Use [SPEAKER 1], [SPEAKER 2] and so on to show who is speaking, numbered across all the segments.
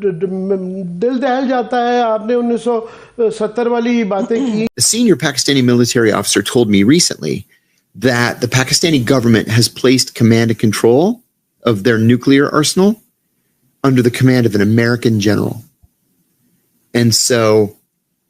[SPEAKER 1] दिल दहल जाता है। आपने 1970 वाली बातें की।
[SPEAKER 2] A senior Pakistani military officer told me recently that the Pakistani government has placed command and control of their nuclear arsenal under the command of an American general. And so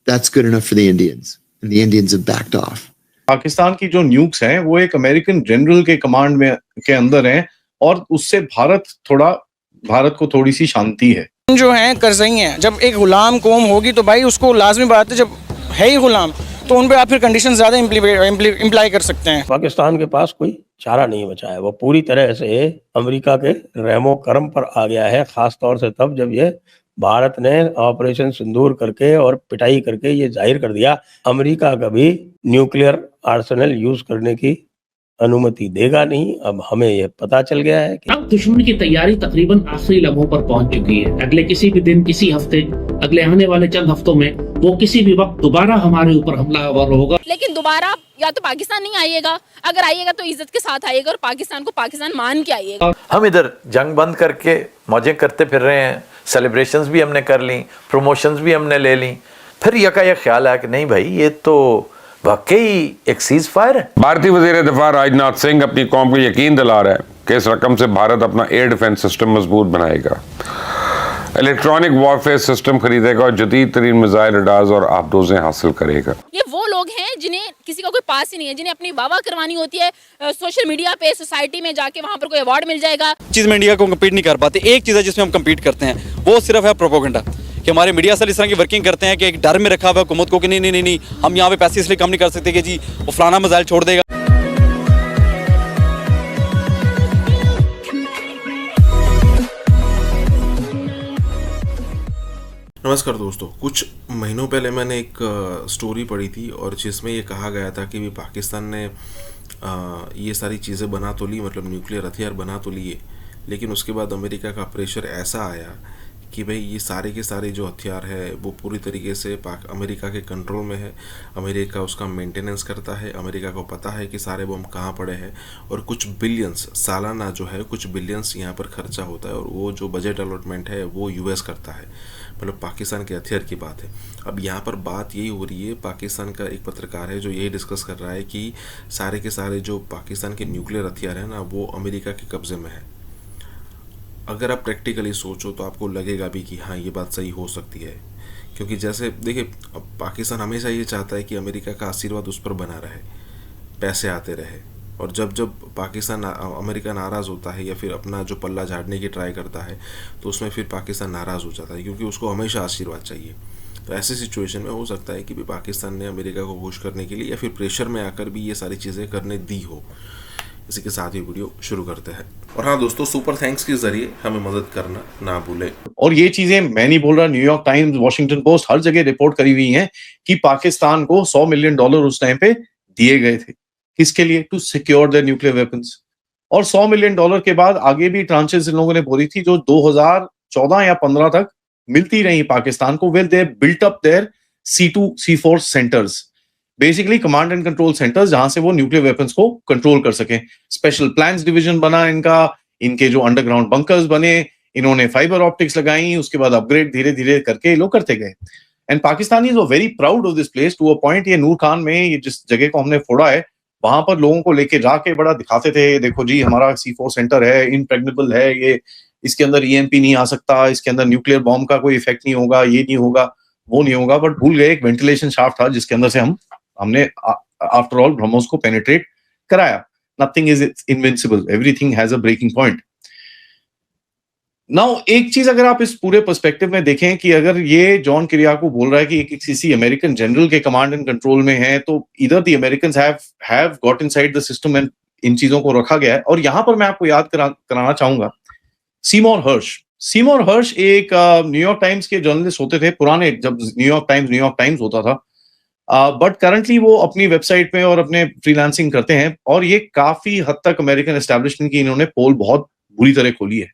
[SPEAKER 2] that's good enough for the Indians. And the Indians have backed off.
[SPEAKER 3] Pakistan की जो nukes हैं वो एक American general के command में के अंदर हैं और उससे भारत को थोड़ी सी शांति है।
[SPEAKER 4] जो है करज़ई हैं, जब एक गुलाम कौम होगी तो भाई उसको लाजमी बात है, जब है ही गुलाम तो उन पे आप फिर कंडीशन ज़्यादा इम्प्लाई कर सकते हैं।
[SPEAKER 5] पाकिस्तान के पास कोई चारा नहीं बचा है, वो पूरी तरह से अमेरिका के रहमो करम पर आ गया है, खास तौर से तब जब ये भारत ने ऑपरेशन सिंदूर करके और पिटाई करके ये जाहिर कर दिया अमेरिका कभी न्यूक्लियर आर्सेनल यूज करने की अनुमति देगा नहीं। अब हमें ये पता चल गया है कि
[SPEAKER 6] अब दुश्मन की तैयारी तकरीबन आखिरी लम्हों पर पहुंच चुकी है। अगले किसी भी दिन, किसी हफ्ते, अगले आने वाले चंद हफ्तों में वो किसी भी वक्त दोबारा हमारे ऊपर हमलावर होगा।
[SPEAKER 7] लेकिन दोबारा या तो पाकिस्तान नहीं आइएगा, अगर आइएगा तो इज्जत के साथ आइएगा और पाकिस्तान को पाकिस्तान मान के आइएगा।
[SPEAKER 8] हम इधर जंग बंद करके मौजें करते फिर रहे हैं, सेलिब्रेशंस भी हमने कर ली, प्रमोशंस भी हमने ले ली, फिर यकायक ख्याल आया कि नहीं भाई ये तो वाकई एक सीज फायर है।
[SPEAKER 9] भारतीय वज़ीर दिफा राजनाथ सिंह अपनी कौम को यकीन दिला रहा है कि इस रकम से भारत अपना एयर डिफेंस सिस्टम मजबूत बनाएगा, इलेक्ट्रॉनिक वॉरफेयर सिस्टम खरीदेगा और जदीद तरीन मिसाइल रडार्स और आबदोजें हासिल करेगा।
[SPEAKER 7] ये वो लोग हैं जिन्हें किसी का कोई पास ही नहीं है, जिन्हें अपनी वाह करवानी होती है सोशल मीडिया पे, सोसाइटी में जाके वहाँ पर कोई अवार्ड मिल जाएगा।
[SPEAKER 10] चीज़ में इंडिया को कम्पीट नहीं कर पाते। एक चीज़ है जिसमें हम कम्पीट करते हैं, वो सिर्फ है प्रोपोगंडा, कि हमारे मीडिया से इस तरह की वर्किंग करते हैं कि एक डर में रखा हुआ हुकूमत को कि नहीं हम यहाँ पे पैसे इसलिए कम नहीं कर सकते कि जी वो फलाना मिसाइल छोड़ देगा।
[SPEAKER 11] नमस्कार दोस्तों, कुछ महीनों पहले मैंने एक स्टोरी पढ़ी थी और जिसमें ये कहा गया था कि भी पाकिस्तान ने ये सारी चीज़ें बना तो ली, मतलब न्यूक्लियर हथियार बना तो लिए, लेकिन उसके बाद अमेरिका का प्रेशर ऐसा आया कि भाई ये सारे के सारे जो हथियार है वो पूरी तरीके से अमेरिका के कंट्रोल में है। अमेरिका उसका मेंटेनेंस करता है, अमेरिका को पता है कि सारे बम कहाँ पड़े हैं और कुछ बिलियंस सालाना जो है कुछ बिलियंस यहाँ पर खर्चा होता है और वो जो बजट अलॉटमेंट है वो यूएस करता है। मतलब पाकिस्तान के हथियार की बात है। अब यहाँ पर बात यही हो रही है, पाकिस्तान का एक पत्रकार है जो यही डिस्कस कर रहा है कि सारे के सारे जो पाकिस्तान के न्यूक्लियर हथियार हैं ना वो अमेरिका के कब्ज़े में है। अगर आप प्रैक्टिकली सोचो तो आपको लगेगा भी कि हाँ ये बात सही हो सकती है, क्योंकि जैसे देखिए अब पाकिस्तान हमेशा ये चाहता है कि अमेरिका का आशीर्वाद उस पर बना रहे, पैसे आते रहे, और जब पाकिस्तान अमेरिका नाराज़ होता है या फिर अपना जो पल्ला झाड़ने की ट्राई करता है तो उसमें फिर पाकिस्तान नाराज़ हो जाता है, क्योंकि उसको हमेशा आशीर्वाद चाहिए। तो ऐसी सिचुएशन में हो सकता है कि भी पाकिस्तान ने अमेरिका को खुश करने के लिए या फिर प्रेशर में आकर भी ये सारी चीज़ें करने दी हो। इसी के साथ ही वीडियो शुरू करते हैं। और हाँ दोस्तों, सुपर थैंक्स के जरिए हमें मदद करना ना भूलें।
[SPEAKER 3] और ये चीजें मैं नहीं बोल रहा, न्यूयॉर्क टाइम्स, वॉशिंगटन पोस्ट, हर जगह रिपोर्ट करी हुई हैं कि पाकिस्तान को $100 मिलियन उस टाइम पे दिए गए थे। किसके लिए? To secure the nuclear weapons. और $100 मिलियन के बाद आगे भी ट्रांचेस इन लोगों ने बोली थी जो 2014 या 15 तक मिलती रही पाकिस्तान को। Well they built up their C2 C4 centres, basically command and control centres, जहां से वो न्यूक्लियर वेपन्स को कंट्रोल कर सके। स्पेशल प्लान्स डिवीजन बना इनका, इनके जो अंडरग्राउंड बंकर्स बने, इन्होंने फाइबर ऑप्टिक्स लगाई, उसके बाद अपग्रेड धीरे धीरे करके लोग करते गए। And Pakistanis were very proud of this place to a point. ये नूर खान में ये जिस जगह को हमने फोड़ा है वहां पर लोगों को लेके जाके बड़ा दिखाते थे, देखो जी हमारा C4 सेंटर है, इनप्रेग्नेबल है, ये इसके अंदर EMP नहीं आ सकता, इसके अंदर न्यूक्लियर बॉम्ब का कोई इफेक्ट नहीं होगा, ये नहीं होगा, वो नहीं होगा। बट भूल गए एक वेंटिलेशन शाफ्ट था जिसके अंदर से हमने आफ्टर ऑल ब्रह्मोस को पेनिट्रेट कराया। Nothing is invincible, everything has a breaking point. Now एक चीज अगर आप इस पूरे पर्सपेक्टिव में देखें कि अगर ये जॉन किरियाको बोल रहा है कि किसी अमेरिकन जनरल के कमांड एंड कंट्रोल में है, तो इधर the Americans have got inside the system and in चीजों को रखा गया है। और यहां पर मैं आपको याद कराना चाहूंगा सीमोर हर्श एक न्यूयॉर्क टाइम्स के जर्नलिस्ट होते थे पुराने, जब न्यूयॉर्क टाइम्स होता था। बट करंटली वो अपनी वेबसाइट पे और अपने फ्रीलांसिंग करते हैं, और ये काफी हद तक अमेरिकन एस्टैब्लिशमेंट की इन्होंने पोल बहुत बुरी तरह खोली है।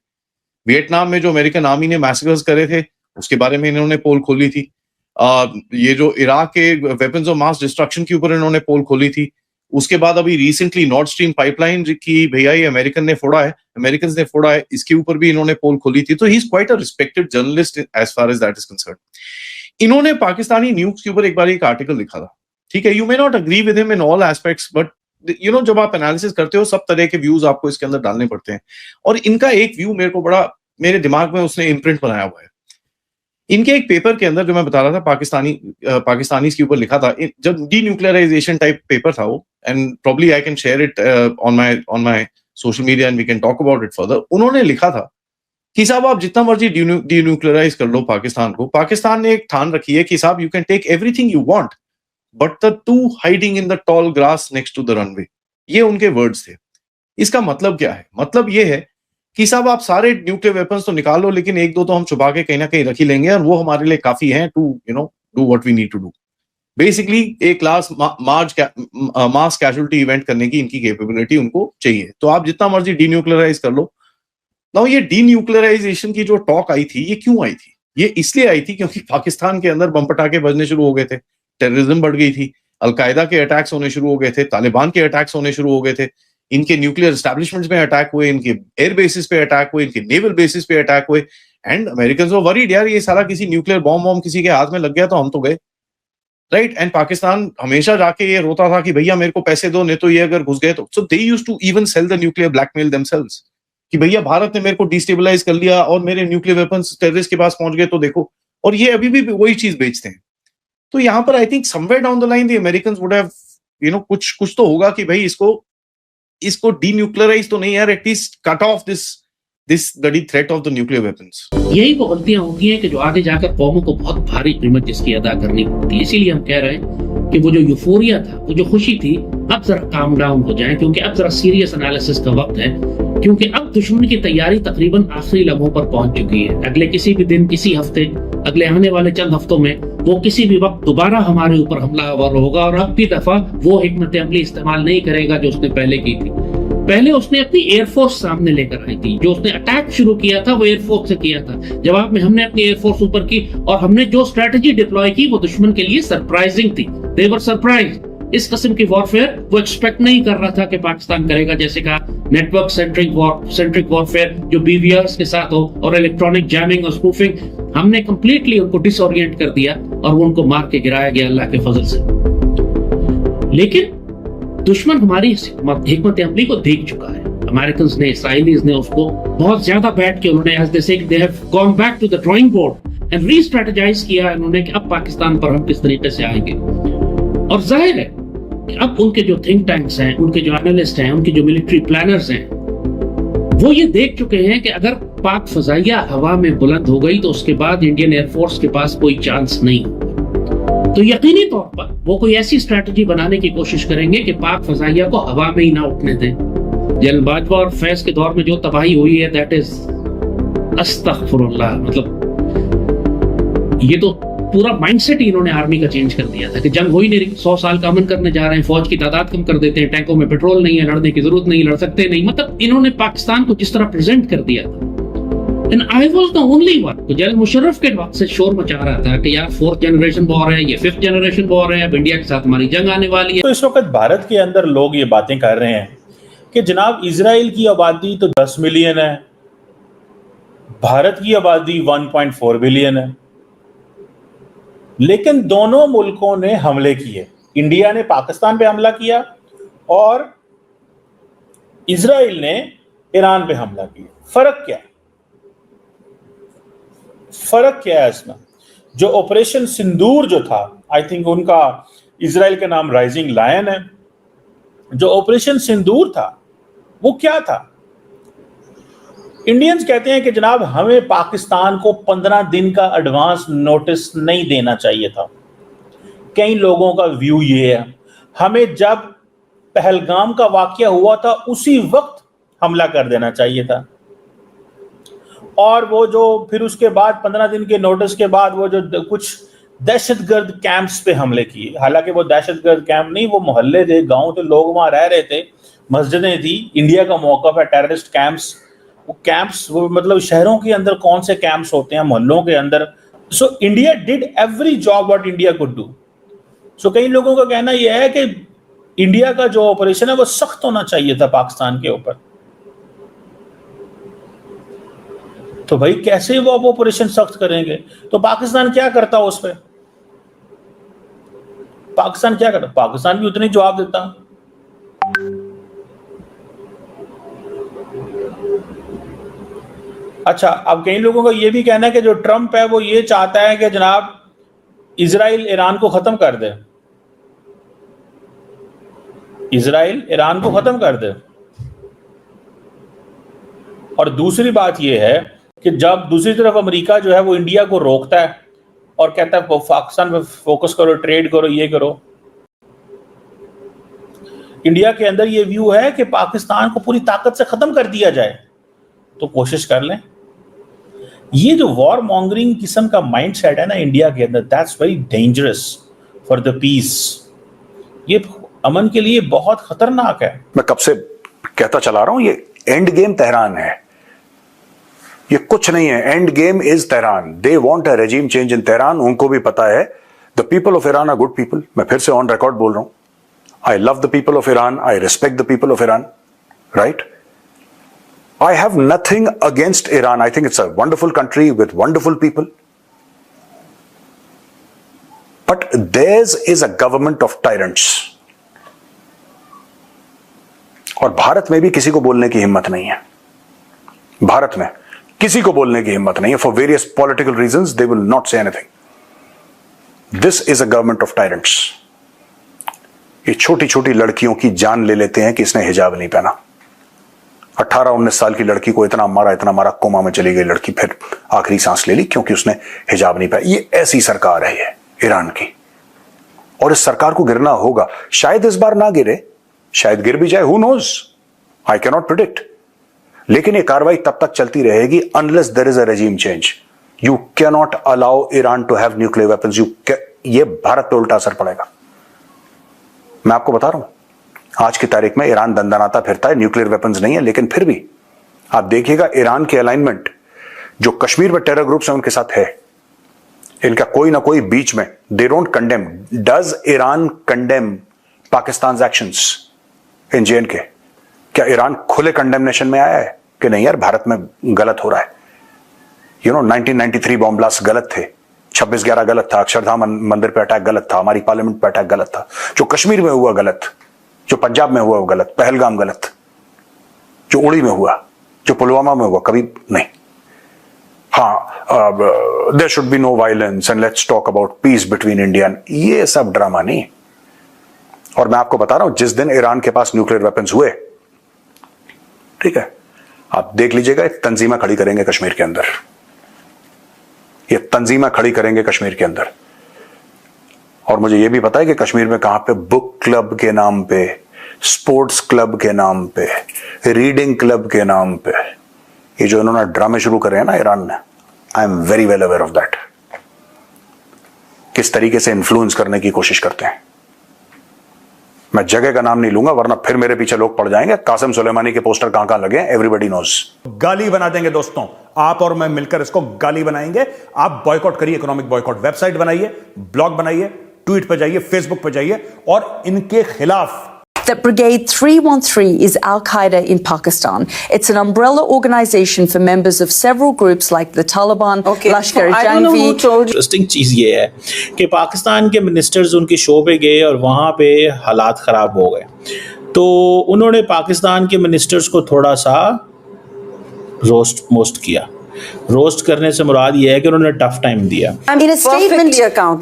[SPEAKER 3] वियतनाम में जो अमेरिकन आर्मी ने मैसेकर्स करे थे उसके बारे में इन्होंने पोल खोली थी। ये जो इराक के वेपन्स ऑफ मास डिस्ट्रक्शन के ऊपर इन्होंने पोल खोली थी। उसके बाद अभी रिसेंटली नॉर्थ स्ट्रीम पाइपलाइन की भैया ये अमेरिकन ने फोड़ा है, इसके ऊपर भी इन्होंने पोल खोली थी। तो he is quite a respected journalist as far as that is concerned. इन्होंने पाकिस्तानी न्यूज के ऊपर एक बार एक आर्टिकल लिखा था, ठीक है, you may not agree with him in all aspects, but you know जब आप एनालिसिस करते हो सब तरह के व्यूज आपको इसके अंदर डालने पड़ते हैं। और इनका एक व्यू मेरे को बड़ा, मेरे दिमाग में उसने इम्प्रिंट बनाया हुआ है। इनके एक पेपर के अंदर जो मैं बता रहा था, पाकिस्तानी के ऊपर लिखा था, जब डीन्यूक्लियराइजेशन टाइप पेपर था वो, and probably I can share it on my social media and we can talk about it further. उन्होंने लिखा था कि साहब आप जितना मर्जी डीन्यूक्लियराइज कर लो पाकिस्तान को, पाकिस्तान ने एक ठान रखी है कि साहब you can take everything you want but the two hiding in the tall grass next to the runway. ये उनके वर्ड्स थे। इसका मतलब क्या है? मतलब ये है कि साहब आप सारे न्यूक्लियर वेपन्स तो निकाल लो, लेकिन एक दो तो हम छुपा के कहीं ना कहीं रख ही लेंगे और वो हमारे लिए काफी है to you know do what we need to do. Basically एक मास कैजुअलिटी इवेंट करने की इनकी कैपेबिलिटी उनको चाहिए। तो आप जितना मर्जी डीन्यूक्लियराइज कर लो। नाउ ये डीन्यूक्लियराइजेशन की जो टॉक आई थी, ये क्यों आई थी? ये इसलिए आई थी क्योंकि पाकिस्तान के अंदर बम पटाखे बजने शुरू हो गए थे, टेररिज्म बढ़ गई थी, अलकायदा के अटैक्स होने शुरू हो गए थे, तालिबान के अटैक्स होने शुरू हो गए थे, इनके न्यूक्लियर एस्टैब्लिशमेंट्स में अटैक हुए, इनके एयर बेसिस पे अटैक हुए, इनके नेवल बेसिस पे अटैक हुए, एंड अमेरिकन वर वरीड, यार ये सारा किसी न्यूक्लियर बॉम्ब किसी के हाथ में लग गया तो हम तो गए, राइट। एंड पाकिस्तान हमेशा जाके ये रोता था कि भैया मेरे को पैसे दो, नहीं तो ये अगर घुस गए तो। So they used to even sell the nuclear blackmail themselves कि भैया भारत ने मेरे को डिस्टेबलाइज कर लिया और मेरे न्यूक्लियर वेपन्स टेररिस्ट के पास पहुंच गए तो देखो। और ये अभी भी वही चीज बेचते हैं। तो यहाँ पर I think somewhere down the line the Americans would have you know कुछ तो होगा कि भाई इसको डीन्यूक्लियराइज तो नहीं यार, at least cut off this bloody threat of the nuclear weapons.
[SPEAKER 6] यही वो गलतियां होती हैं कि जो आगे जाकर कौमों को बहुत भारी कीमत जिसकी अदा करनी पड़ती है। इसीलिए हम कह रहे हैं कि वो जो यूफोरिया था, वो जो खुशी थी, अब जरा काम डाउन हो जाए, क्योंकि अब जरा सीरियस एनालिसिस का वक्त है। क्योंकि अब दुश्मन की तैयारी तकरीबन आखिरी लम्हों पर पहुंच चुकी है। अगले किसी भी दिन, किसी हफ्ते, अगले आने वाले चंद हफ्तों में वो किसी भी वक्त दोबारा हमारे ऊपर हमलावर होगा और अब भी दफा वो हिकमत अमली इस्तेमाल नहीं करेगा जो उसने पहले की थी। पहले उसने अपनी एयरफोर्स सामने लेकर आई थी। जो उसने अटैक शुरू किया था वो एयरफोर्स से किया था। जवाब में हमने अपनी एयरफोर्स ऊपर की और हमने जो स्ट्रेटजी डिप्लॉय की वो दुश्मन के लिए सरप्राइजिंग थी। दे वर सरप्राइज। इस किस्म की वॉरफेयर वो एक्सपेक्ट नहीं कर रहा था कि पाकिस्तान करेगा। जैसे कहा, नेटवर्क सेंट्रिक वॉरफेयर जो बीवीआरस के साथ हो और इलेक्ट्रॉनिक जैमिंग और स्पूफिंग, हमने कंप्लीटली उनको डिसओरिएंट कर दिया और वो उनको मार के गिराया गया अल्लाह के फजल से। लेकिन दुश्मन हमारी हिकमत अमली को देख चुका है। अमेरिकन ने, इसराइलीज ने उसको बहुत ज्यादा बैठ के उन्होंने as they say they have gone back to the drawing board and restrategize किया उन्होंने कि अब पाकिस्तान पर हम किस तरीके से आएंगे। और जाहिर है कि अब उनके जो थिंक टैंक्स हैं, उनके जो एनालिस्ट हैं, उनके जो मिलिट्री प्लानर्स हैं, वो ये देख चुके हैं कि अगर पाक फजाइया हवा में बुलंद हो गई तो उसके बाद इंडियन एयरफोर्स के पास कोई चांस नहीं होगा। तो यकीनी तौर पर वो कोई ऐसी स्ट्रैटेजी बनाने की कोशिश करेंगे कि पाक फजाइया को हवा में ही ना उठने दें। जनरल बाजवा और फैज के दौर में जो तबाही हुई है, दैट इज अस्तगफुरुल्लाह। मतलब ये तो पूरा माइंडसेट ही इन्होंने आर्मी का चेंज कर दिया था कि जंग हो ही नहीं रही, 100 साल का अमन करने जा रहे हैं, फौज की तादाद कम कर देते हैं, टैंकों में पेट्रोल नहीं है, लड़ने की जरूरत नहीं, लड़ सकते नहीं। मतलब इन्होंने पाकिस्तान को जिस तरह प्रेजेंट कर दिया था। And I was the only one तो जनरल मुशर्रफ के वक्त से शोर मचा रहा था कि यार 4th जनरेशन वॉर है, ये 5th जनरेशन वॉर है, अब इंडिया के साथ हमारी जंग आने वाली है।
[SPEAKER 12] तो इस वक्त भारत के अंदर लोग ये बातें कर रहे हैं कि जनाब इजराइल की आबादी तो 10 मिलियन है, भारत की आबादी 1.4 बिलियन है, लेकिन दोनों मुल्कों ने हमले किए। इंडिया ने पाकिस्तान पे हमला किया और इजराइल ने ईरान पे हमला किया। फर्क क्या है इसमें? जो ऑपरेशन सिंदूर जो था, आई थिंक उनका इजराइल का नाम राइजिंग लायन है, जो ऑपरेशन सिंदूर था वो क्या था? इंडियंस कहते हैं कि जनाब हमें पाकिस्तान को 15 दिन का एडवांस नोटिस नहीं देना चाहिए था। कई लोगों का व्यू ये है, हमें जब पहलगाम का वाकया हुआ था उसी वक्त हमला कर देना चाहिए था। और वो जो फिर उसके बाद 15 दिन के नोटिस के बाद वो जो कुछ दहशतगर्द कैंप्स पे हमले किए, हालांकि वो दहशतगर्द कैंप नहीं, वो मोहल्ले थे, गांव थे, लोग वहां रह रहे थे, मस्जिदें थी। इंडिया का मौक़िफ़ है टेररिस्ट कैंप्स, वो कैंप्स वो मतलब शहरों के अंदर कौन से कैंप्स होते हैं, मोहल्लों के अंदर। So India did every job what India could do. So कई लोगों का कहना यह है कि इंडिया का जो ऑपरेशन है वो सख्त होना चाहिए था पाकिस्तान के ऊपर। तो भाई कैसे वो आप ऑपरेशन सख्त करेंगे? तो पाकिस्तान क्या करता उस पर? पाकिस्तान क्या करता? पाकिस्तान भी उतने ही जवाब देता। अच्छा, अब कई लोगों का ये भी कहना है कि जो ट्रंप है वो ये चाहता है कि जनाब इजराइल ईरान को खत्म कर दे, इजराइल ईरान को खत्म कर दे। और दूसरी बात यह है कि जब दूसरी तरफ अमेरिका जो है वो इंडिया को रोकता है और कहता है पाकिस्तान पे फोकस करो, ट्रेड करो, ये करो। इंडिया के अंदर ये व्यू है कि पाकिस्तान को पूरी ताकत से खत्म कर दिया जाए, तो कोशिश कर लें। ये जो वॉर मॉन्गरिंग किस्म का माइंडसेट है ना इंडिया के अंदर, that's very dangerous for the peace. ये अमन के लिए बहुत खतरनाक है।
[SPEAKER 13] मैं कब से कहता चला रहा हूं, ये एंड गेम तेहरान है, ये कुछ नहीं है। End game is Tehran. They want a regime change in Tehran. उनको भी पता है the people of Iran are good people. मैं फिर से ऑन रिकॉर्ड बोल रहा हूं, I love the people of Iran, I respect the people of Iran, right? I have nothing against Iran. I think it's a wonderful country with wonderful people. But theirs is a government of tyrants. और भारत में भी किसी को बोलने की हिम्मत नहीं है। भारत में किसी को बोलने की हिम्मत नहीं है। For various political reasons, they will not say anything. This is a government of tyrants. ये छोटी छोटी लड़कियों की जान ले लेते हैं कि इसने हिजाब नहीं पहना। 18-19 साल की लड़की को इतना मारा, कोमा में चली गई लड़की, फिर आखिरी सांस ले ली क्योंकि उसने हिजाब नहीं पहना। ये ऐसी सरकार है ये ईरान की, और इस सरकार को गिरना होगा। शायद इस बार ना गिरे, शायद गिर भी जाए, who knows, I can not predict. लेकिन ये कार्रवाई तब तक चलती रहेगी unless there is a regime change. You can not allow Iran to have nuclear weapons. ये भारत पे उल्टा असर पड़ेगा। मैं आपको बता रहा हूं, आज की तारीख में ईरान दंदनाता फिरता है, न्यूक्लियर वेपन्स नहीं है, लेकिन फिर भी आप देखिएगा ईरान के अलाइनमेंट जो कश्मीर में टेरर ग्रुप्स हैं उनके साथ है। इनका कोई ना कोई बीच में, they don't condemn. Does Iran condemn Pakistan actions in JNK? क्या ईरान खुले कंडेमनेशन में आया है कि नहीं यार भारत में गलत हो रहा है? 1993 बॉम्ब ब्लास्ट गलत थे, 26/11 गलत था, अक्षरधाम मंदिर पे अटैक गलत था, हमारी पार्लियामेंट पे अटैक गलत था, जो कश्मीर में हुआ गलत, जो पंजाब में हुआ वो गलत, पहलगाम गलत, जो उड़ी में हुआ, जो पुलवामा में हुआ, कभी नहीं। हाँ, there should be no violence and let's talk about peace between India, ये सब ड्रामा नहीं। और मैं आपको बता रहा हूं, जिस दिन ईरान के पास न्यूक्लियर वेपन्स हुए, ठीक है, आप देख लीजिएगा, तंजीमा खड़ी करेंगे कश्मीर के अंदर, ये तंजीमा खड़ी करेंगे कश्मीर के अंदर। और मुझे यह भी पता है कि कश्मीर में कहां पे बुक क्लब के नाम पे, स्पोर्ट्स क्लब के नाम पे, रीडिंग क्लब के नाम पे ये जो इन्होंने ड्रामे शुरू करे हैं ना ईरान ने, I am very well aware of that. किस तरीके से इन्फ्लुएंस करने की कोशिश करते हैं। मैं जगह का नाम नहीं लूंगा वरना फिर मेरे पीछे लोग पड़ जाएंगे। कासिम सुलेमानी के पोस्टर कहां कहां लगे हैं, एवरीबॉडी नोज।
[SPEAKER 14] गाली बना देंगे दोस्तों, आप और मैं मिलकर इसको गाली बनाएंगे। आप बॉयकॉट करिए, इकोनॉमिक बॉयकॉट, वेबसाइट बनाइए, ब्लॉग बनाइए, ट्वीट पे जाइए, फेसबुक पे जाइए और इनके खिलाफ।
[SPEAKER 15] That Brigade 313 is Al-Qaeda in Pakistan. It's an umbrella organization for members of several groups like the Taliban, Lashkar-e-Janvi.
[SPEAKER 12] Interesting चीज ये है कि पाकिस्तान के मिनिस्टर्स उनके शो पे गए और वहाँ पे हालात ख़राब हो गए, तो उन्होंने पाकिस्तान के मिनिस्टर्स को थोड़ा सा रोस्ट किया। रोस्ट करने से मुराद ये है कि उन्होंने टफ टाइम दिया।
[SPEAKER 15] In a statement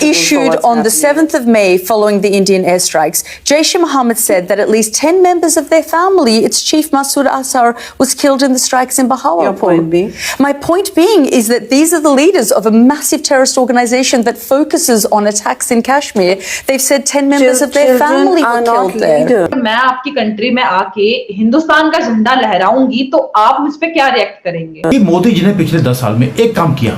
[SPEAKER 15] issued on the 7th of May following the Indian airstrikes, Jaish-e-Mohammed said that at least 10 members of their family, its chief Masood Azhar, was killed in the strikes in Bahawalpur. Your point being? My point being is that these are the leaders of a massive terrorist organization that focuses on attacks in Kashmir. They've said 10 members of their family were killed there.
[SPEAKER 16] मैं आपकी country में आके हिंदुस्तान का झंडा लहराऊंगी तो आप मुझ पे क्या रिएक्ट करेंगे?
[SPEAKER 17] मोदी जी ने पिछले 10 साल में एक काम किया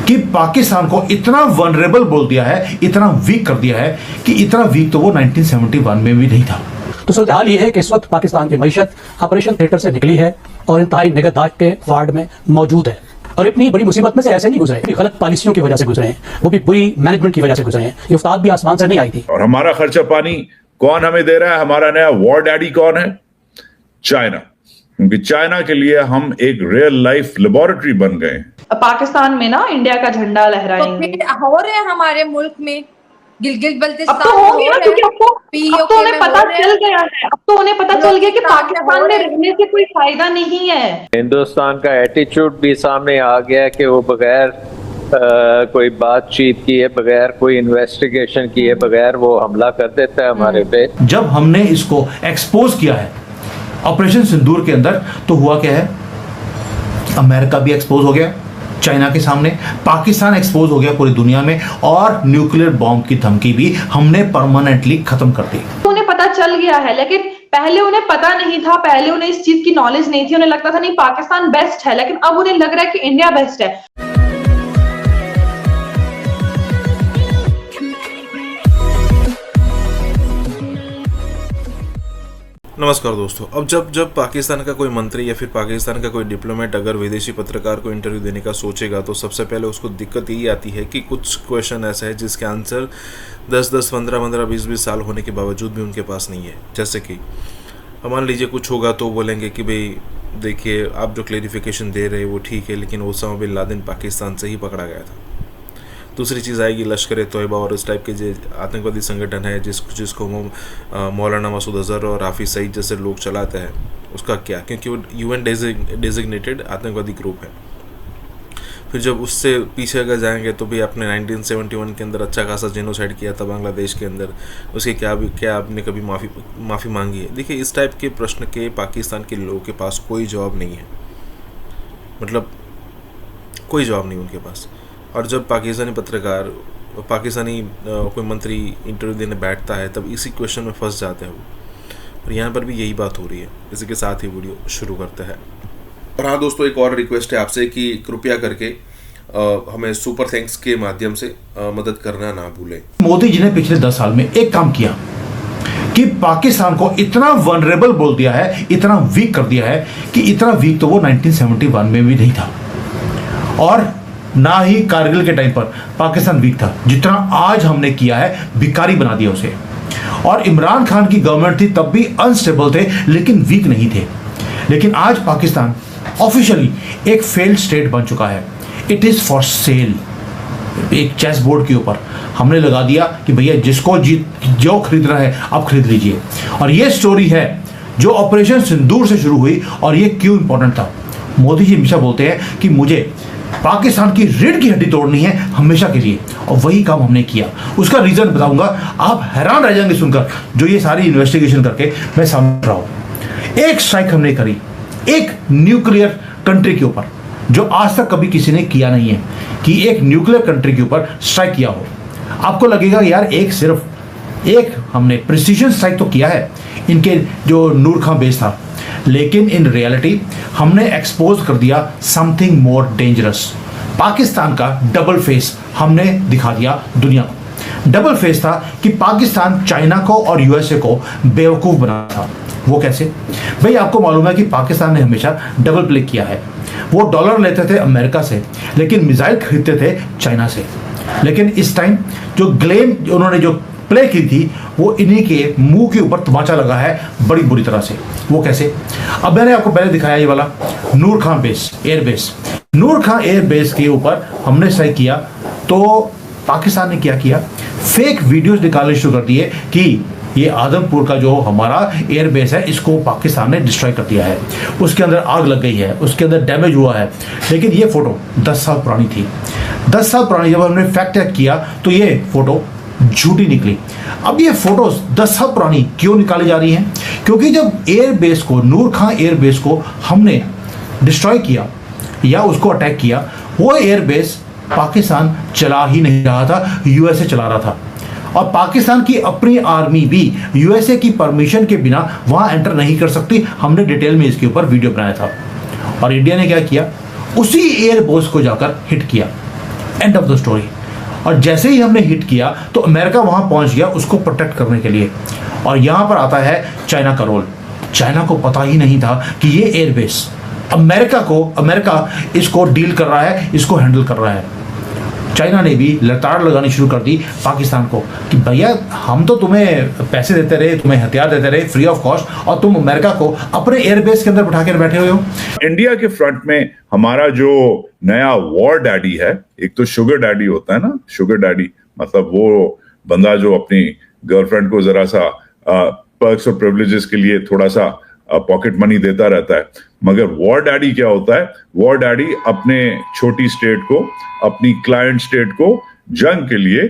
[SPEAKER 17] कि पाकिस्तान को इतना वनरेबल बोल दिया है, इतना वीक कर दिया है कि इतना वीक तो वो 1971 में भी नहीं था।
[SPEAKER 18] तो सूरत हाल ये है कि इस वक्त पाकिस्तान की मईशत ऑपरेशन थिएटर से निकली है और इंतहाई निगहदाश्त के वार्ड में मौजूद है, और इतनी बड़ी मुसीबत में से ऐसे नहीं गुजरे, गलत पॉलिसियों की वजह से गुजरे हैं, वो भी बुरी मैनेजमेंट की वजह से गुजरे हैं। ये उस्ताद भी आसमान से नहीं आई थी।
[SPEAKER 19] और हमारा खर्चा पानी कौन हमें दे रहा है? हमारा नया वॉर डैडी कौन है? चाइना। क्योंकि चाइना के लिए हम एक रियल लाइफ लेबोरेटरी बन गए हैं।
[SPEAKER 16] पाकिस्तान में ना इंडिया का झंडा लहराएंगे।
[SPEAKER 20] तो हो रहे हैं हमारे मुल्क में, गिलगित बल्तिस्तान
[SPEAKER 16] अब तो हो गया, क्योंकि अब तो उन्हें पता चल गया है, अब तो उन्हें पता चल गया कि पाकिस्तान में रहने से कोई फायदा नहीं है।
[SPEAKER 21] हिंदुस्तान का एटीट्यूड भी सामने आ गया कि वो बगैर कोई बातचीत किए, बगैर कोई इन्वेस्टिगेशन किए, बगैर वो हमला कर देता है हमारे पे।
[SPEAKER 17] जब हमने इसको एक्सपोज किया है ऑपरेशन सिंदूर के अंदर, तो हुआ क्या है? अमेरिका भी एक्सपोज हो गया चाइना के सामने, पाकिस्तान एक्सपोज हो गया पूरी दुनिया में, और न्यूक्लियर बॉम्ब की धमकी भी हमने परमानेंटली खत्म कर दी।
[SPEAKER 16] उन्हें पता चल गया है, लेकिन पहले उन्हें पता नहीं था, पहले उन्हें इस चीज की नॉलेज नहीं थी, उन्हें लगता था नहीं पाकिस्तान बेस्ट है, लेकिन अब उन्हें लग रहा है कि इंडिया बेस्ट है।
[SPEAKER 11] नमस्कार दोस्तों, अब जब पाकिस्तान का कोई मंत्री या फिर पाकिस्तान का कोई डिप्लोमेट अगर विदेशी पत्रकार को इंटरव्यू देने का सोचेगा, तो सबसे पहले उसको दिक्कत यही आती है कि कुछ क्वेश्चन ऐसा है जिसके आंसर 10-10, 15-15, 20-20 साल होने के बावजूद भी उनके पास नहीं है। जैसे कि मान लीजिए कुछ होगा तो बोलेंगे कि भाई देखिए, आप जो क्लेरिफिकेशन दे रहे हैं वो ठीक है, लेकिन ओसामा बिन लादेन पाकिस्तान से ही पकड़ा गया था। दूसरी चीज़ आएगी लश्कर-ए-तोयबा और इस टाइप के जो आतंकवादी संगठन है जिसको मौलाना मसूद अजहर और हाफिज सईद जैसे लोग चलाते हैं, उसका क्या? क्योंकि वो UN डेजिग्नेटेड आतंकवादी ग्रुप है। फिर जब उससे पीछे अगर जाएंगे तो भी आपने 1971 के अंदर अच्छा खासा जेनोसाइड किया था बांग्लादेश के अंदर, उसके क्या आपने कभी माफ़ी मांगी है? देखिए, इस टाइप के प्रश्न के पाकिस्तान के लोगों के पास कोई जवाब नहीं है, मतलब कोई जवाब नहीं उनके पास। और जब पाकिस्तानी पत्रकार, पाकिस्तानी कोई मंत्री इंटरव्यू देने बैठता है, तब इसी क्वेश्चन में फंस जाते हैं वो। और यहाँ पर भी यही बात हो रही है। इसी के साथ ही वीडियो शुरू करते हैं। और हाँ दोस्तों, एक और रिक्वेस्ट है आपसे कि कृपया करके हमें सुपर थैंक्स के माध्यम से मदद करना ना भूलें।
[SPEAKER 17] मोदी जी ने पिछले 10 साल में एक काम किया कि पाकिस्तान को इतना वनरेबल बोल दिया है, इतना वीक कर दिया है कि इतना वीक तो वो 1971 में भी नहीं था, और ना ही कारगिल के टाइम पर पाकिस्तान वीक था, जितना आज हमने किया है, भिखारी बना दिया उसे। और इमरान खान की गवर्नमेंट थी तब भी अनस्टेबल थे, लेकिन वीक नहीं थे। लेकिन आज पाकिस्तान ऑफिशियली एक फेल्ड स्टेट बन चुका है। It is for sale. एक चेस बोर्ड के ऊपर हमने लगा दिया कि भैया जिसको जो खरीदना है आप खरीद लीजिए। और ये स्टोरी है जो ऑपरेशन सिंदूर से शुरू हुई, और ये क्यों इंपॉर्टेंट था। मोदी जी हमेशा बोलते हैं कि मुझे पाकिस्तान की रीढ़ की हड्डी तोड़नी है हमेशा के लिए, और वही काम हमने किया। उसका रीजन बताऊंगा, आप हैरान रह जाएंगे सुनकर, जो ये सारी इन्वेस्टिगेशन करके मैं समझ रहा हूं। एक स्ट्राइक हमने करी एक न्यूक्लियर कंट्री के ऊपर, जो आज तक कभी किसी ने किया नहीं है कि एक न्यूक्लियर कंट्री के ऊपर स्ट्राइक किया हो। आपको लगेगा यार सिर्फ एक हमने प्रिसीजन स्ट्राइक तो किया है इनके जो नूर खां बेस था, लेकिन इन रियलिटी हमने एक्सपोज कर दिया समथिंग मोर डेंजरस। पाकिस्तान का डबल फेस हमने दिखा दिया दुनिया को। डबल फेस था कि पाकिस्तान चाइना को और USA को बेवकूफ़ बना था। वो कैसे? भाई आपको मालूम है कि पाकिस्तान ने हमेशा डबल प्ले किया है। वो डॉलर लेते थे अमेरिका से, लेकिन मिसाइल खरीदते थे चाइना से। लेकिन इस टाइम जो उन्होंने जो प्ले की थी, वो इन्हीं के मुंह के ऊपर तमाचा लगा है बड़ी बुरी तरह से। वो कैसे? अब मैंने आपको पहले दिखाया ये वाला नूर खां बेस, एयर बेस। नूर खां एयर बेस के ऊपर हमने स्ट्राइक किया, तो पाकिस्तान ने क्या किया? फेक वीडियोस निकालने शुरू कर दिए कि ये आदमपुर का जो हमारा एयर बेस है, इसको पाकिस्तान ने डिस्ट्रॉय कर दिया है, उसके अंदर आग लग गई है, उसके अंदर डैमेज हुआ है। लेकिन ये फोटो 10 साल पुरानी थी। 10 साल पुरानी जब हमने फैक्ट चेक किया तो ये फोटो झूठी निकली। अब ये फोटोज 10 साल पुरानी क्यों निकाली जा रही हैं? क्योंकि जब एयर बेस को, नूर खां एयर बेस को हमने डिस्ट्रॉय किया या उसको अटैक किया, वो एयर बेस पाकिस्तान चला ही नहीं रहा था, USA चला रहा था। और पाकिस्तान की अपनी आर्मी भी USA की परमिशन के बिना वहां एंटर नहीं कर सकती। हमने डिटेल में इसके ऊपर वीडियो बनाया था। और इंडिया ने क्या किया? उसी एयर बेस को जाकर हिट किया। End of the story. और जैसे ही हमने हिट किया तो अमेरिका वहां पहुंच गया उसको प्रोटेक्ट करने के लिए। और यहां पर आता है चाइना का रोल। चाइना को पता ही नहीं था कि ये एयरबेस अमेरिका इसको डील कर रहा है, इसको हैंडल कर रहा है। चाइना ने भी लताड़ लगानी शुरू कर दी पाकिस्तान को कि भैया हम तो तुम्हें पैसे देते रहे, तुम्हें हथियार देते रहे फ्री ऑफ कॉस्ट, और तुम अमेरिका को अपने एयरबेस के अंदर बिठा कर बैठे हुए हो।
[SPEAKER 19] इंडिया के फ्रंट में हमारा जो नया वॉर डैडी है, एक तो शुगर डैडी होता है ना, शुगर डैडी मतलब वो बंदा जो अपनी गर्लफ्रेंड को जरा सा पर्क्स और प्रिविलेजेस के लिए थोड़ा सा पॉकेट मनी देता रहता है, मगर वॉर डैडी क्या होता है? वॉर डैडी अपने छोटी स्टेट को, अपनी क्लाइंट स्टेट को जंग के लिए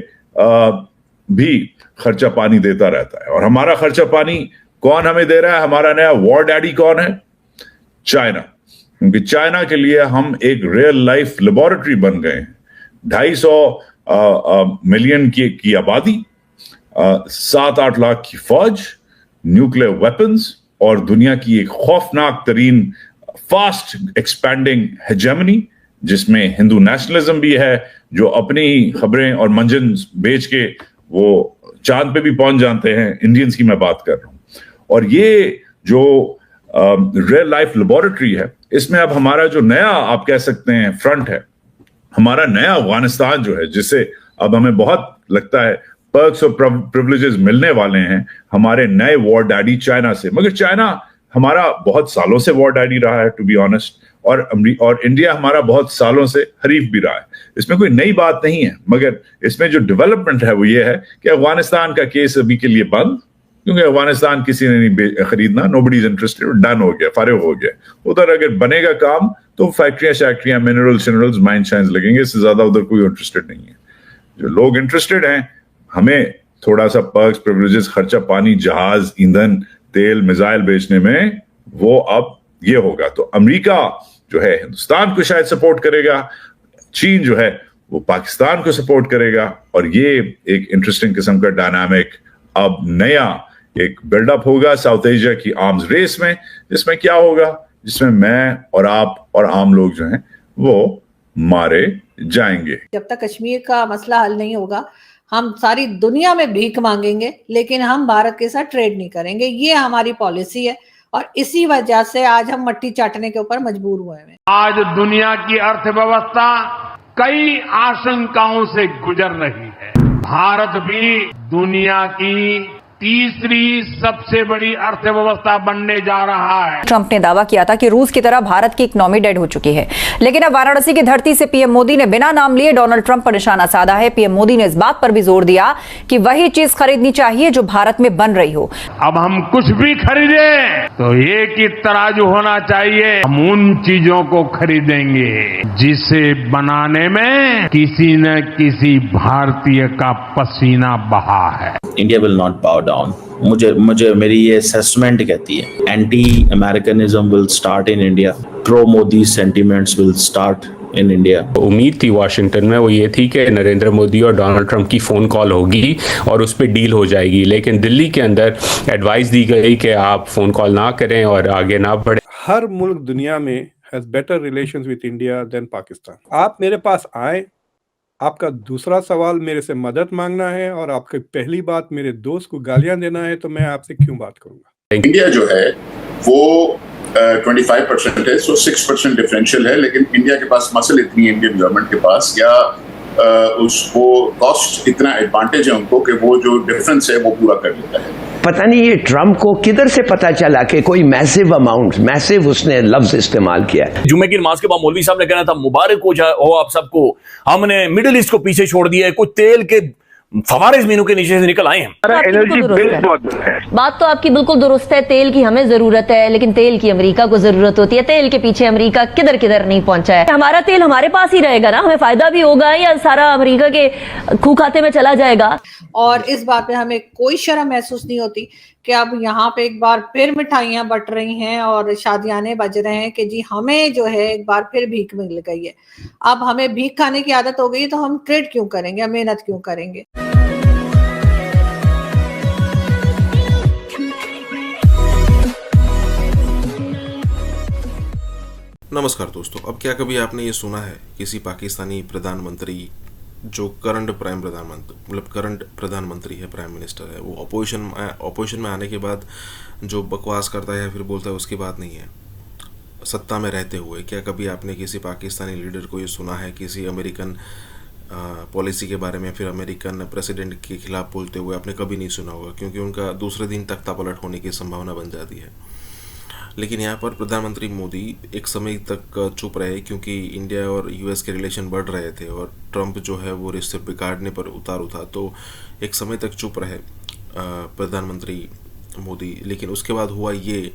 [SPEAKER 19] भी खर्चा पानी देता रहता है। और हमारा खर्चा पानी कौन हमें दे रहा है? हमारा नया वॉर डैडी कौन है? चाइना। क्योंकि चाइना के लिए हम एक रियल लाइफ लेबोरेटरी बन गए हैं। 250 मिलियन की आबादी, 7-8 लाख की फौज, न्यूक्लियर वेपन्स और दुनिया की एक खौफनाक तरीन फास्ट एक्सपैंडिंग हेजेमनी, जिसमें हिंदू नेशनलिज्म भी है, जो अपनी खबरें और मंजन बेच के वो चांद पे भी पहुंच जाते हैं। इंडियंस की मैं बात कर रहा हूं। और ये जो रियल लाइफ लेबोरेटरी है, इसमें अब हमारा जो नया आप कह सकते हैं फ्रंट है, हमारा नया अफगानिस्तान जो है, जिससे अब हमें बहुत लगता है पर्क्स और प्रिविलेजेस मिलने वाले हैं हमारे नए वॉर डैडी चाइना से। मगर चाइना हमारा बहुत सालों से वॉर डैडी रहा है, टू बी ऑनेस्ट, और इंडिया हमारा बहुत सालों से हरीफ भी रहा है। इसमें कोई नई बात नहीं है, मगर इसमें जो डेवलपमेंट है वो ये है कि अफगानिस्तान का केस अभी के लिए बंद, क्योंकि अफगानिस्तान किसी ने नहीं खरीदना, नोबडी इज इंटरेस्टेड, डन हो गया, फारिग हो गया। उधर अगर बनेगा काम तो फैक्ट्रियां, मिनरल्स, माइन शाइन्स लगेंगे, इससे ज्यादा उधर कोई इंटरेस्टेड नहीं है। जो लोग इंटरेस्टेड हैं, हमें थोड़ा सा पर्क्स, प्रिविलेजेस, खर्चा पानी, जहाज, ईंधन, तेल, मिसाइल बेचने में, वो अब ये होगा। तो अमेरिका जो है हिंदुस्तान को शायद सपोर्ट करेगा, चीन जो है वो पाकिस्तान को सपोर्ट करेगा, और ये एक इंटरेस्टिंग किस्म का डायनामिक अब नया एक बिल्डअप होगा साउथ एशिया की आर्म्स रेस में, जिसमें क्या होगा? जिसमें मैं और आप और आम लोग जो हैं वो मारे जाएंगे।
[SPEAKER 1] जब तक कश्मीर का मसला हल नहीं होगा, हम सारी दुनिया में भीख मांगेंगे, लेकिन हम भारत के साथ ट्रेड नहीं करेंगे। ये हमारी पॉलिसी है, और इसी वजह से आज हम मट्टी चाटने के ऊपर मजबूर हुए हैं।
[SPEAKER 22] आज दुनिया की अर्थव्यवस्था कई आशंकाओं से गुजर रही है। भारत भी दुनिया की तीसरी सबसे बड़ी अर्थव्यवस्था बनने जा रहा है।
[SPEAKER 23] ट्रंप ने दावा किया था कि रूस की तरह भारत की इकोनॉमी डेड हो चुकी है, लेकिन अब वाराणसी की धरती से पीएम मोदी ने बिना नाम लिए डोनाल्ड ट्रंप पर निशाना साधा है। पीएम मोदी ने इस बात पर भी जोर दिया कि वही चीज खरीदनी चाहिए जो भारत में बन रही हो।
[SPEAKER 22] अब हम कुछ भी खरीदे तो एक ही तराजू होना चाहिए। हम उन चीजों को खरीदेंगे जिसे बनाने में किसी न किसी भारतीय का पसीना बहा है।
[SPEAKER 24] इंडिया विल नॉट बाउ डाउन। मुझे मेरी ये असेसमेंट कहती है anti Americanism will start in India, pro Modi sentiments will start in India.
[SPEAKER 25] उम्मीद थी वाशिंगटन में वो ये थी कि नरेंद्र मोदी और डोनाल्ड ट्रंप की फ़ोन कॉल होगी और उस पर डील हो जाएगी, लेकिन दिल्ली के अंदर एडवाइस दी गई कि आप फ़ोन कॉल ना करें और आगे ना बढ़ें।
[SPEAKER 26] हर मुल्क दुनिया में has better relations with India than Pakistan. आप मेरे पास आए, आपका दूसरा सवाल मेरे से मदद मांगना है और आपकी पहली बात मेरे दोस्त को गालियां देना है, तो मैं आपसे क्यों बात करूंगा?
[SPEAKER 27] इंडिया जो है वो 25% है, सो 6% डिफरेंशियल है, लेकिन इंडिया के पास मसल इतनी है, इंडियन गवर्नमेंट के पास, या उसको कॉस्ट इतना एडवांटेज है उनको कि वो जो डिफरेंस है वो पूरा कर लेता है।
[SPEAKER 28] पता नहीं ये ट्रंप को किधर से पता चला कि कोई मैसिव अमाउंट, मैसिव उसने लफ्ज इस्तेमाल किया।
[SPEAKER 29] जुम्मे की नमाज के बाद मौलवी साहब ने कहना था मुबारक हो आप सबको, हमने मिडिल ईस्ट को पीछे छोड़ दिया है, कुछ तेल के फवारे जमीनों के नीचे से निकल आए हैं।
[SPEAKER 30] एनर्जी बिल बहुत है। बात तो आपकी बिल्कुल दुरुस्त है, तेल की हमें जरूरत है, लेकिन तेल की अमेरिका को जरूरत होती है। तेल के पीछे अमेरिका किधर किधर नहीं पहुंचा है। हमारा तेल हमारे पास ही रहेगा ना, हमें फायदा भी होगा, या सारा अमेरिका के खूह खाते में चला जाएगा।
[SPEAKER 1] और इस बात में हमें कोई शर्म महसूस नहीं होती कि अब यहाँ पे एक बार फिर मिठाइयां बट रही हैं और शादियाने बज रहे हैं कि जी हमें जो है एक बार फिर भीख मिल गई है। अब हमें भीख खाने की आदत हो गई, तो हम ट्रेड क्यों करेंगे, हम मेहनत क्यों करेंगे?
[SPEAKER 11] नमस्कार दोस्तों, अब क्या कभी आपने ये सुना है किसी पाकिस्तानी प्रधानमंत्री जो करंट प्रधानमंत्री है, प्राइम मिनिस्टर है, वो अपोजिशन में आने के बाद जो बकवास करता है फिर बोलता है उसकी बात नहीं है, सत्ता में रहते हुए? क्या कभी आपने किसी पाकिस्तानी लीडर को ये सुना है, किसी अमेरिकन पॉलिसी के बारे में फिर अमेरिकन प्रेसिडेंट के खिलाफ बोलते हुए आपने कभी नहीं सुना होगा, क्योंकि उनका दूसरे दिन तख्ता पलट होने की संभावना बन जाती है। लेकिन यहाँ पर प्रधानमंत्री मोदी एक समय तक चुप रहे, क्योंकि इंडिया और यूएस के रिलेशन बढ़ रहे थे और ट्रंप जो है वो रिश्ते बिगाड़ने पर उतारू था, तो एक समय तक चुप रहे प्रधानमंत्री मोदी। लेकिन उसके बाद हुआ ये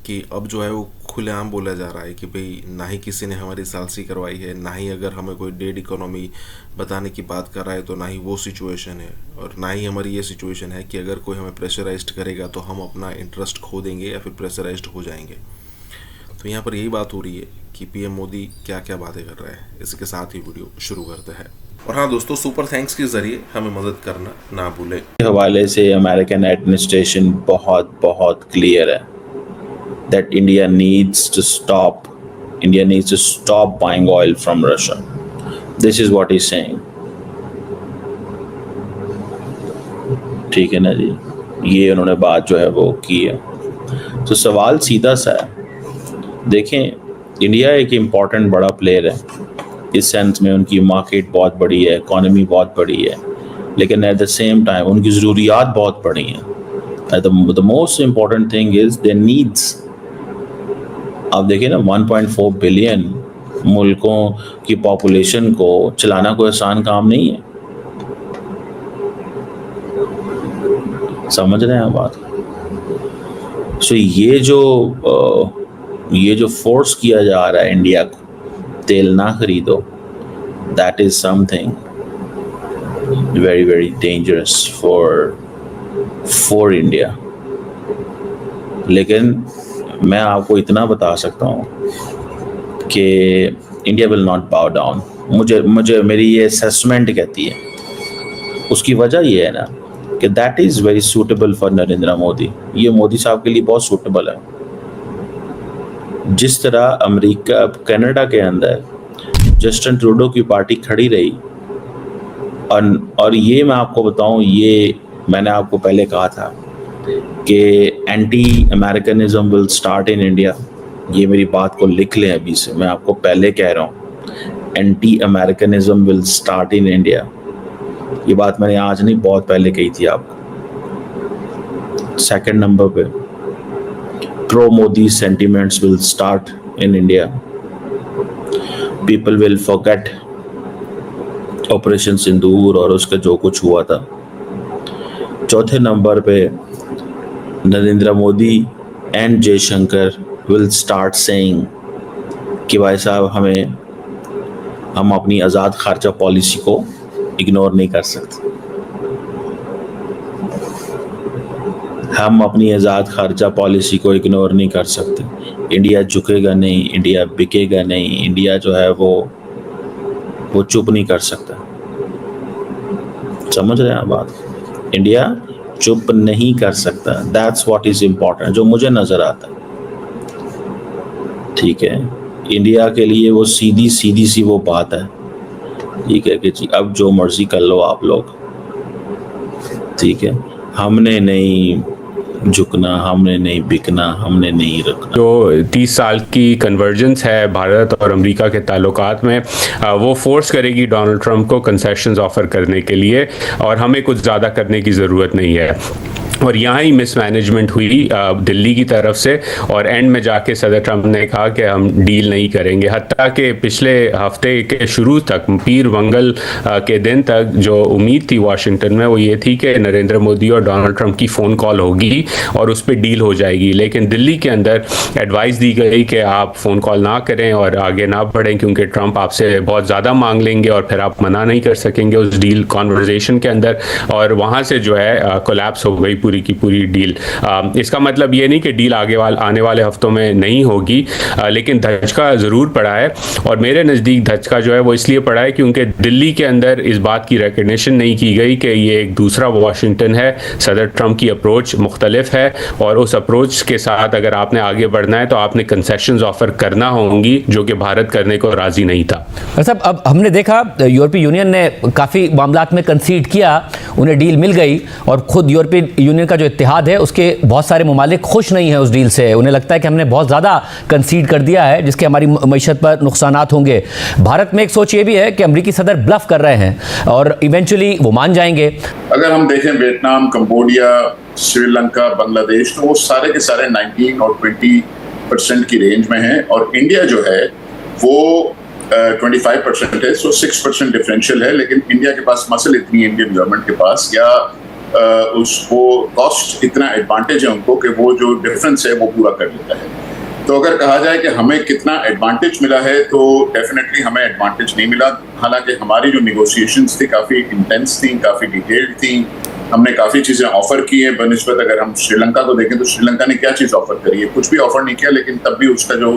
[SPEAKER 11] कि अब जो है वो खुलेआम बोला जा रहा है कि भाई ना ही किसी ने हमारी सालसी करवाई है, ना ही अगर हमें कोई डेड इकोनॉमी बताने की बात कर रहा है तो ना ही वो सिचुएशन है, और ना ही हमारी ये सिचुएशन है कि अगर कोई हमें प्रेशराइज्ड करेगा तो हम अपना इंटरेस्ट खो देंगे या फिर प्रेशराइज्ड हो जाएंगे। तो यहाँ पर यही बात हो रही है कि पीएम मोदी क्या क्या बातें कर रहे हैं। इसके साथ ही वीडियो शुरू करते हैं। और हाँ दोस्तों, सुपर थैंक्स के जरिए हमें मदद करना ना भूलें।
[SPEAKER 24] हवाले से अमेरिकन एडमिनिस्ट्रेशन बहुत बहुत क्लियर है that India needs to stop buying oil from Russia. This is what he's saying. ठीक है ना जी, ये उन्होंने बात जो है वो की है। तो सवाल सीधा सा है, देखें इंडिया एक इम्पॉर्टेंट बड़ा प्लेयर है, इस सेंस में उनकी मार्केट बहुत बड़ी है, इकॉनमी बहुत बड़ी है, लेकिन एट द सेम टाइम उनकी ज़रूरियात बहुत बड़ी हैं। The most important thing is there needs. आप देखिए ना, 1.4 बिलियन मुल्कों की पॉपुलेशन को चलाना कोई आसान काम नहीं है। समझ रहे हैं बात? सो ये जो फोर्स किया जा रहा है इंडिया को तेल ना खरीदो, that is something very very dangerous for India. लेकिन मैं आपको इतना बता सकता हूँ कि इंडिया विल नॉट बाउ डाउन। मुझे मेरी ये असेसमेंट कहती है, उसकी वजह ये है ना कि that is very suitable for Narendra Modi. ये मोदी साहब के लिए बहुत सूटेबल है। जिस तरह अमेरिका कनाडा के अंदर जस्टिन ट्रूडो की पार्टी खड़ी रही, और ये मैं आपको बताऊँ, ये मैंने आपको पहले कहा था कि anti Americanism will start in India. ये मेरी बात को लिख लें अभी से, मैं आपको पहले कह रहा हूँ, anti Americanism will start in India. ये बात मैंने आज नहीं, बहुत पहले कही थी आपको। सेकंड नंबर पे, pro Modi sentiments will start in India. People will forget operation Sindoor और उसका जो कुछ हुआ था। चौथे नंबर पे, Narendra Modi and Jaishankar will start saying कि भाई साहब हम अपनी आज़ाद खर्चा पॉलिसी को इग्नोर नहीं कर सकते। हम अपनी आज़ाद खर्चा पॉलिसी को इग्नोर नहीं कर सकते। इंडिया झुकेगा नहीं, इंडिया बिकेगा नहीं, इंडिया जो है वो चुप नहीं कर सकता। समझ रहे हैं बात? इंडिया चुप नहीं कर सकता। दैट्स व्हाट इज इम्पोर्टेंट, जो मुझे नजर आता है। ठीक है, इंडिया के लिए वो सीधी सी वो बात है, ठीक है, कि जी अब जो मर्जी कर लो आप लोग, ठीक है, हमने नहीं झुकना, हमने नहीं बिकना, हमने नहीं रखना।
[SPEAKER 25] जो 30 साल की कन्वर्जेंस है भारत और अमेरिका के ताल्लुकात में, वो फोर्स करेगी डोनाल्ड ट्रंप को कंसेशंस ऑफर करने के लिए, और हमें कुछ ज़्यादा करने की ज़रूरत नहीं है। और यहाँ ही मिसमैनेजमेंट हुई दिल्ली की तरफ से, और एंड में जाके सदर ट्रंप ने कहा कि हम डील नहीं करेंगे। हत्ता कि पिछले हफ्ते के शुरू तक, पीर मंगल के दिन तक जो उम्मीद थी वाशिंगटन में, वो ये थी कि नरेंद्र मोदी और डोनाल्ड ट्रंप की फ़ोन कॉल होगी और उस पर डील हो जाएगी। लेकिन दिल्ली के अंदर एडवाइस दी गई कि आप फ़ोन कॉल ना करें और आगे ना बढ़ें, क्योंकि ट्रंप आपसे बहुत ज़्यादा मांग लेंगे और फिर आप मना नहीं कर सकेंगे उस डील कॉन्वर्जेशन के अंदर। और वहाँ से जो है कोलैप्स हो गई पूरी की पूरी डील। इसका मतलब ये नहीं कि डील आने वाले हफ्तों में नहीं होगी, लेकिन धचका ज़रूर पड़ा है। और मेरे नज़दीक धचका जो है वो इसलिए पड़ा है क्योंकि दिल्ली के अंदर इस बात की रिकग्निशन नहीं की गई कि ये एक दूसरा वाशिंगटन है। सदर ट्रंप की अप्रोच मुख्तलिफ है, और उस अप्रोच के साथ अगर आपने आगे बढ़ना है तो आपने कंसेशंस ऑफर करना होंगी, जो कि भारत करने को राज़ी नहीं था।
[SPEAKER 2] साहब, अब हमने देखा यूरोपीय यूनियन ने काफ़ी मामलात में कंसीड किया, उन्हें डील मिल गई, और खुद यूरोपीय यूनियन यूनियन का जो इत्तेहाद है उसके बहुत सारे ममालिक खुश नहीं हैं उस डील से। उन्हें लगता है कि हमने बहुत ज़्यादा कंसीड कर दिया है जिसके हमारी मईशत पर नुकसानात होंगे। भारत में एक सोच ये भी है कि अमरीकी सदर ब्लफ कर रहे हैं और इवेंचुअली वो मान जाएंगे।
[SPEAKER 27] अगर हम देखें वियतनाम, कंबोडिया, श्रीलंका, बांग्लादेश, तो वो सारे के सारे 19 और 20% की रेंज में हैं और इंडिया जो है वो 25% है, सो 6% डिफरेंशियल है। लेकिन इंडिया के पास मसल इतनी है, इंडियन गवर्नमेंट के पास, या उसको कॉस्ट इतना एडवांटेज है उनको कि वो जो डिफरेंस है वो पूरा कर लेता है। तो अगर कहा जाए कि हमें कितना एडवांटेज मिला है तो डेफिनेटली हमें एडवांटेज नहीं मिला। हालांकि हमारी जो निगोशिएशंस थी काफ़ी इंटेंस थी, काफ़ी डिटेल्ड थी, हमने काफ़ी चीज़ें ऑफर की हैं बनस्बत। अगर हम श्रीलंका को देखें तो श्रीलंका ने क्या चीज़ ऑफर करी है, कुछ भी ऑफर नहीं किया, लेकिन तब भी उसका जो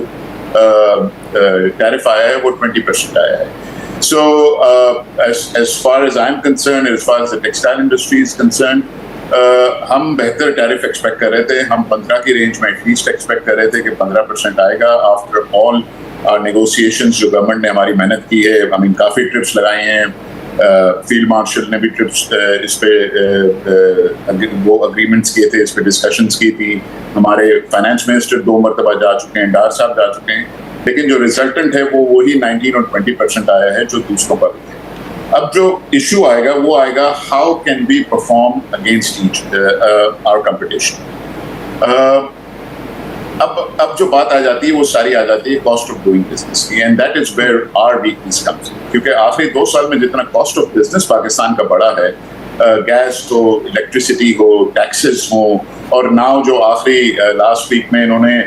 [SPEAKER 27] टैरिफ आया है वो 20% आया है। So as far as I'm concerned, as far as the textile industry is concerned, हम बेहतर टैरिफ एक्सपेक्ट कर रहे थे। हम 15 की रेंज में एटलीस्ट एक्सपेक्ट कर रहे थे कि 15% आएगा। आफ्टर ऑल नेगोशिएशंस जो गवर्नमेंट ने हमारी मेहनत की है, आई मीन काफ़ी ट्रिप्स लगाए हैं, फील्ड मार्शल ने भी ट्रिप्स इस पे वो अग्रीमेंट्स किए थे, इस पे डिस्कशंस की थी, हमारे फाइनेंस मिनिस्टर 2 मरतबा जा चुके हैं, डार साहब जा चुके हैं, लेकिन जो रिजल्टेंट है वो वही 19 और 20% आया है जो दूसरों पर है। अब जो इशू आएगा वो आएगा how can we perform against each our competition. अब जो बात आ जाती है वो सारी आ जाती है कॉस्ट ऑफ डूइंग बिजनेस की, and that is where our weakness comes in. क्योंकि आखिरी 2 साल में जितना कॉस्ट ऑफ बिजनेस पाकिस्तान का बढ़ा है, गैस हो, इलेक्ट्रिसिटी हो, टैक्सेस हो, और नाउ जो आखिरी लास्ट वीक में इन्होंने